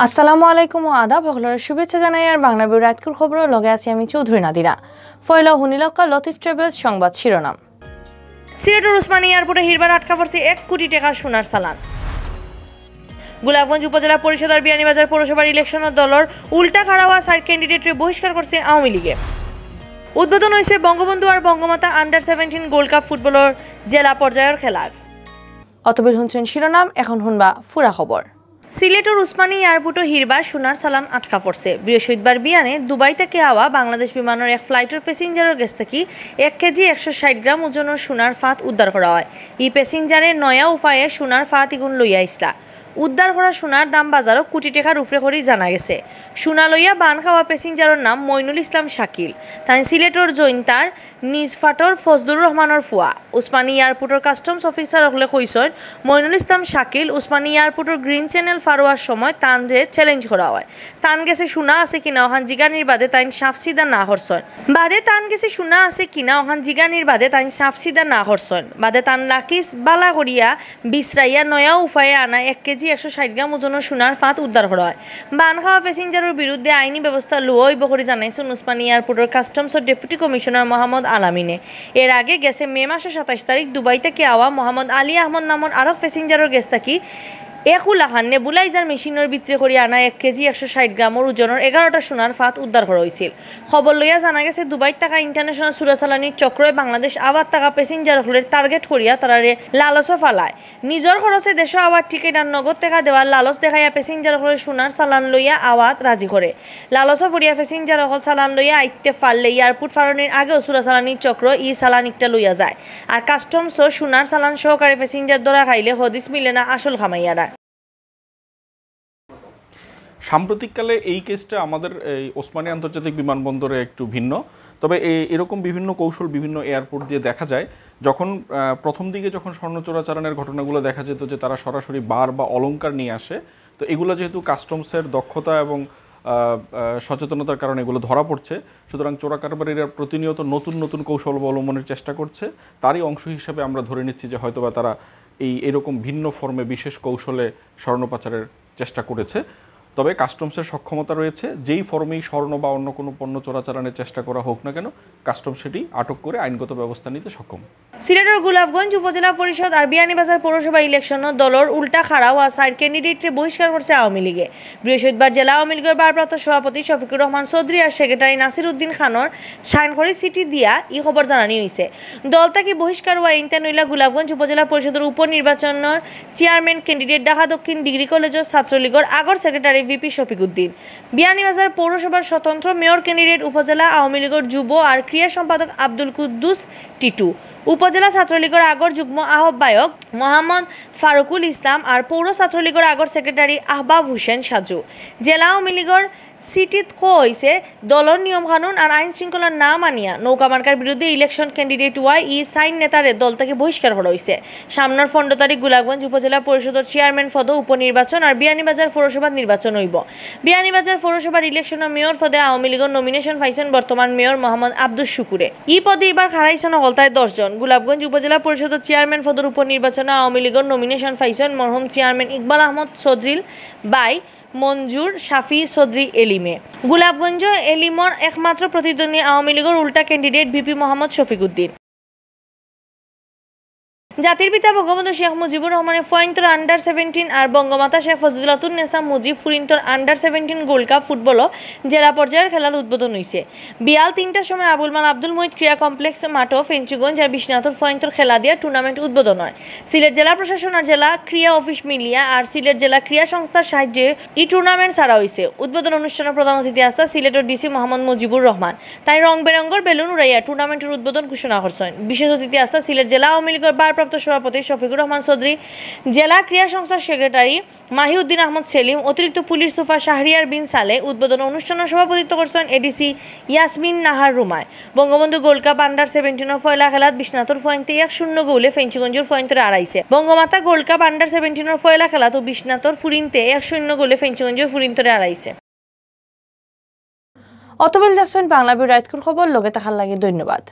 আসসালামু আলাইকুম ও আদাব সকলের শুভেচ্ছা জানাই আর বাংলা বিউ রাতকুর খবরের লগে আছি আমি চৌধুরী নাদিরা। ফয়লা হুনিলক্কা লতিফ ট্রাভেলস সংবাদ শিরোনাম। সিলেটের উসমানী এয়ারপোর্টে হিরবার আটকা পড়ছে 1 কোটি টাকার সোনার চালান। গোলাপগঞ্জ উপজেলা পরিষদ আর বিয়ানীবাজার পৌরসভার ইলেকশনের দলের উল্টা খাড়া হওয়া 4 ক্যান্ডিডেটকে বহিষ্কার করছে আওয়ামী লীগে। উদ্বোধন হয়েছে বঙ্গবন্ধু আর বঙ্গমাতা আন্ডার-17 গোল্ড কাপ ফুটবলের জেলা পর্যায়ের খেলার। অতবিল শুনছেন শিরোনাম, এখন শুনবা পুরা খবর। সিলেটের উসমানী এয়ারপোর্টে হিরবার সোনার চালান আটকা পড়ছে। বৃহস্পতিবার বিয়ানে দুবাই থেকে আওয়া বাংলাদেশ বিমানের এক ফ্লাইটের প্যাসেঞ্জারের কাছ থেকে 1 কেজি 160 গ্রাম ওজনের সোনার ফাঁত উদ্ধার করা হয়। এই প্যাসেঞ্জারে নয়া উপায়ে সোনার ফাঁত ইগুন লইয়া ইসলা। উদ্ধার করা সোনার দাম বাজারও কোটি টাকার উপরে করেই জানা গেছে। সোনা লইয়া বান খাওয়া প্যাসেঞ্জারের নাম মইনুল ইসলাম শাকিল। তাই সিলেটের জৈন্তার নিজফাটর ফজলুর রহমানের ফুয়া। উসমানী এয়ারপোর্টের কাস্টমস অফিসার হলে কইসন মইনুল ইসলাম শাকিল উসমানী এয়ারপোর্টের গ্রিন চ্যানেল ফারোয়ার সময় তানরে চ্যালেঞ্জ করা হয়। তান গেছে সোনা আছে কিনা ওখান জিগানির বাদে তাই সাফসিদা না হরসন। বাদে তান গেছে সোনা আছে কিনা ওখান জিগানির বাদে তাই সাফসিদা না হরসন। বাদে তান লাকিস বালা করিয়া বিশ্রাইয়া নয়া উপায়ে আনা 1 কেজি 160 গ্রাম ওজনের সোনার ফাঁত উদ্ধার করা হয়। বান খাওয়া প্যাসেঞ্জারের বিরুদ্ধে আইনি ব্যবস্থা লইব করে জানাইছেন উসমানী এয়ারপোর্টের কাস্টমসের ডেপুটি কমিশনার মোহাম্মদ আলামিনে। এর আগে গেছে মে মাসের 27 তারিখ দুবাই থেকে আওয়া মোহাম্মদ আলী আহমদ নামর আরো প্যাসেঞ্জারের গেছ থাকি একুলাহান নেবুলাইজার মেশিনের বিক্রি করে আনা 1 কেজি 160 গ্রামের ওজনের 11টা সোনার ফাঁত উদ্ধার করা হয়েছিল। খবর লইয়া জানা গেছে দুবাই টাকা ইন্টারন্যাশনাল চোরাচালানির চক্রই বাংলাদেশ আবার টাকা প্যাসেঞ্জার হলের টার্গেট করিয়া তারারে লালচও ফালায়। নিজের খরচে দেশে আওয়ার টিকিট আর নগদ টাকা দেওয়ার লালচ দেখাইয়া প্যাসেঞ্জার হলের সোনার চালান লইয়া আওয়াত রাজি করে। লালচও ফরিয়া প্যাসেঞ্জার হল চালান লইয়া আইতে পারলে এয়ারপোর্ট ফারণের আগেও চোরাচালানির চক্র চালান একটা লইয়া যায়। আর কাস্টমসও সোনার চালান সহকারে প্যাসেঞ্জার ধরা খাইলে হদিস মিলে না আসল খামাইয়ারা। সাম্প্রতিককালে এই কেসটা আমাদের এই ওসমানী আন্তর্জাতিক বিমানবন্দরে একটু ভিন্ন। তবে এরকম বিভিন্ন কৌশল বিভিন্ন এয়ারপোর্ট দিয়ে দেখা যায়। যখন প্রথম দিকে যখন স্বর্ণ চোরাচালানের ঘটনাগুলো দেখা যেত যে তারা সরাসরি বার বা অলংকার নিয়ে আসে, তো এগুলো যেহেতু কাস্টমসের দক্ষতা এবং সচেতনতার কারণে এগুলো ধরা পড়ছে, সুতরাং চোরা কারবারিরা প্রতিনিয়ত নতুন নতুন কৌশল অবলম্বনের চেষ্টা করছে। তারই অংশ হিসাবে আমরা ধরে নিচ্ছি যে হয়তোবা তারা এরকম ভিন্ন ফর্মে বিশেষ কৌশলে স্বর্ণ পাচারের চেষ্টা করেছে। তবে কাস্টমসের সক্ষমতা রয়েছে যেই ফর্মেই স্বর্ণ বা অন্য কোনো পণ্য চোরাচালানের চেষ্টা করা হোক না কেন, কাস্টমস সেটি আটক করে আইনগত ব্যবস্থা নিতে সক্ষম। সিলেটের গোলাপগঞ্জ উপজেলা পরিষদ আর বিয়ানীবাজার পৌরসভা ইলেকশনের দলের উল্টা খাড়া হওয়া 4 ক্যান্ডিডেটকে বহিষ্কার করছে আওয়ামী লীগে। বৃহস্পতিবার জেলা আওয়ামী লীগের ভারপ্রাপ্ত সভাপতি শফিকুর রহমান চৌধুরী আর সেক্রেটারি নাসির উদ্দিন খানর সাইন করে চিঠি দিয়া এই খবর জানানি হয়েছে। দল থেকে বহিষ্কার হওয়া ইন্টানুইলা গোলাপগঞ্জ উপজেলা পরিষদের উপনির্বাচনের চেয়ারম্যান ক্যান্ডিডেট ঢাকা দক্ষিণ ডিগ্রি কলেজের ছাত্রলীগের আগর সেক্রেটারি ভিপি শফিকুদ্দিন। বিয়ানীবাজার পৌরসভার স্বতন্ত্র মেয়র ক্যান্ডিডেট উপজেলা আওয়ামী লীগের যুব আর ক্রিয়া সম্পাদক আব্দুল কুদ্দুস টিটু, উপজেলা ছাত্রলীগের আগর যুগ্ম আহ্বায়ক মোহাম্মদ ফারুকুল ইসলাম আর পৌর ছাত্রলীগের আগর সেক্রেটারি আহবাব হোসেন সাজু। জেলা আওয়ামী লীগের সিটিত হয়েছে দলের নিয়মকানুন আর আইন শৃঙ্খলা না মানিয়া নৌকা মার্কার বিরুদ্ধে ইলেকশন ক্যান্ডিডেট সাইন নেতারে দল থেকে বহিষ্কার করা হয়েছে। সামনের 15 তারিখ গোলাপগঞ্জ উপজেলা পরিষদের চেয়ারম্যান পদে উপনির্বাচন আর বিয়ানীবাজার পৌরসভার নির্বাচন হইব। বিয়ানীবাজার পৌরসভার ইলেকশনের মেয়র পদে আওয়ামী লীগের নমিনেশন পাইছেন বর্তমান মেয়র মোহাম্মদ আব্দুস শুকুরে। এই পদে এবার খাড়াইছেন হলতায় 10 জন। গোলাপগঞ্জ উপজেলা পরিষদের চেয়ারম্যান পদের উপনির্বাচনে আওয়ামী লীগের নমিনেশন পাইছেন মরহুম চেয়ারম্যান ইকবাল আহমদ চৌধুরীর বাই মঞ্জুর শাফি চৌধুরী এলিমে। গোলাপগঞ্জ এলিমর একমাত্র প্রতিদ্বন্দ্বী আওয়ামী লীগের উল্টা ক্যান্ডিডেট ভিপি মোহাম্মদ শফিকুদ্দিন। জাতির পিতা বঙ্গবন্ধু শেখ মুজিবুর রহমানের ফুয়াইন্তর আন্ডার-17 আর বঙ্গমাতা শেখ ফজিলাতুন্নেসা মুজিব ফুরিন্তর আন্ডার-17 গোল্ড কাপ ফুটবলও জেলা পর্যায়ের খেলার উদ্বোধন হয়েছে। বিয়াল 3টার সময় আবুল মাল আব্দুল মুহিত ক্রীড়া কমপ্লেক্স মাঠও ফেঞ্চুগঞ্জ আর বিশ্বনাথর ফুয়াইন্তর খেলা দিয়ে টুর্নামেন্ট উদ্বোধন হয়। সিলেট জেলা প্রশাসন আর জেলা ক্রীড়া অফিস মিলিয়া আর সিলেট জেলা ক্রীড়া সংস্থার সাহায্যে এই টুর্নামেন্ট ছাড়া হয়েছে। উদ্বোধন অনুষ্ঠানের প্রধান অতিথি আসতা সিলেটের ডিসি মোহাম্মদ মুজিবুর রহমান। তাই রং বেরঙ্গর বেলুন উড়াইয়া টুর্নামেন্টের উদ্বোধন ঘোষণা করছেন। বিশেষ অতিথি আসতা সিলেট জেলা আওয়ামী লীগের ভারপ্রাপ্ত সভাপতি শফিকুর রহমান চৌধুরী, জেলা ক্রীড়া সংস্থার সেক্রেটারি মাহিউদ্দিন আহমদ সেলিম, অতিরিক্ত পুলিশ সুপার শাহরিয়ার বিন সালে। উদ্বোধন অনুষ্ঠানের সভাপতিত্ব করছেন এডিসি ইয়াসমিন নাহার রুমায়। বঙ্গবন্ধু গোল্ড কাপ আন্ডার-17 ফয়লা খেলাত বিশ্বনাথর ফয়েন্তে 1-0 গোলে ফেঞ্চুগঞ্জের ফয়েন্টরে আড়াইছে। বঙ্গমাতা গোল্ড কাপ আন্ডার-17 ফয়লা খেলাত বিশ্বনাথর ফুরিনতে 1-0 গোলে ফেঞ্চুগঞ্জের ফুরিনতরে আড়াইছে। অতবেল দেখছেন বাংলা বিউ রাতকুর খবর, লগে থাকার লাগে ধন্যবাদ।